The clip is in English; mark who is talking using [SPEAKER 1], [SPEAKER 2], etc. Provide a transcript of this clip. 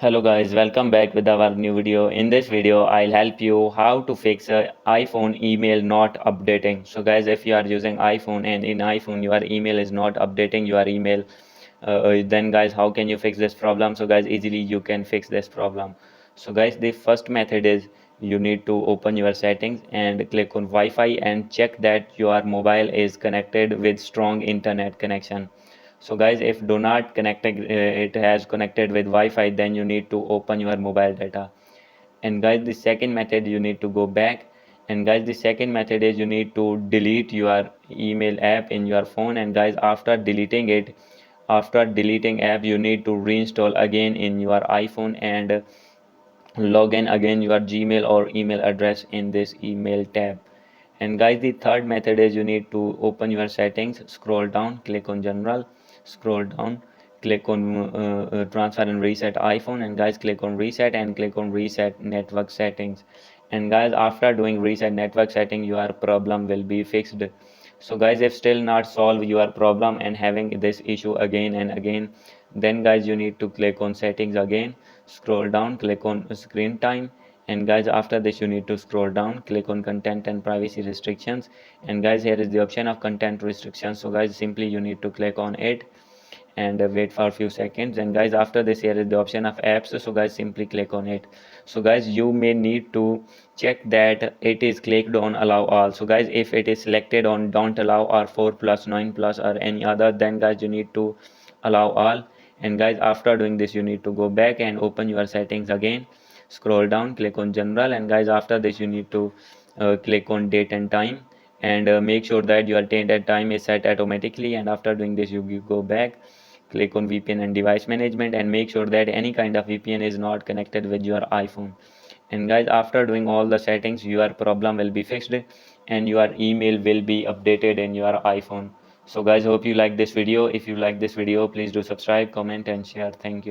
[SPEAKER 1] Hello guys, welcome back with our new video. In this video, I'll help you how to fix a iPhone email not updating. So guys, if you are using iPhone and in iPhone your email is not updating your email, then guys, how can you fix this problem? So guys, easily you can fix this problem. So guys, the first method is you need to open your settings and click on Wi-Fi and check that your mobile is connected with strong internet connection. So guys, if do not connected it has connected with Wi-Fi, then you need to open your mobile data. And guys, the second method you need to go back. And guys, the second method is you need to delete your email app in your phone. And guys, after deleting app, you need to reinstall again in your iPhone and log in again your Gmail or email address in this email tab. And guys, the third method is you need to open your settings, scroll down, click on general, scroll down, click on transfer and reset iPhone, and guys, click on reset and click on reset network settings. And guys, after doing reset network setting, your problem will be fixed. So guys, if still not solve your problem and having this issue again and again, then guys, you need to click on settings again, scroll down, click on screen time, and guys, after this you need to scroll down, click on content and privacy restrictions. And guys, here is the option of content restrictions. So guys, simply you need to click on it and wait for a few seconds. And guys, after this here is the option of apps. So guys, simply click on it. So guys, you may need to check that it is clicked on allow all. So guys, if it is selected on don't allow or 4 plus 9 plus or any other, then guys, you need to allow all. And guys, after doing this you need to go back and open your settings again, scroll down, click on general. And guys, after this you need to click on date and time, and make sure that your date and time is set automatically. And after doing this you go back, click on VPN and device management, and make sure that any kind of VPN is not connected with your iPhone. And guys, after doing all the settings, your problem will be fixed and your email will be updated in your iPhone. So guys, hope you like this video. If you like this video, please do subscribe, comment and share. Thank you.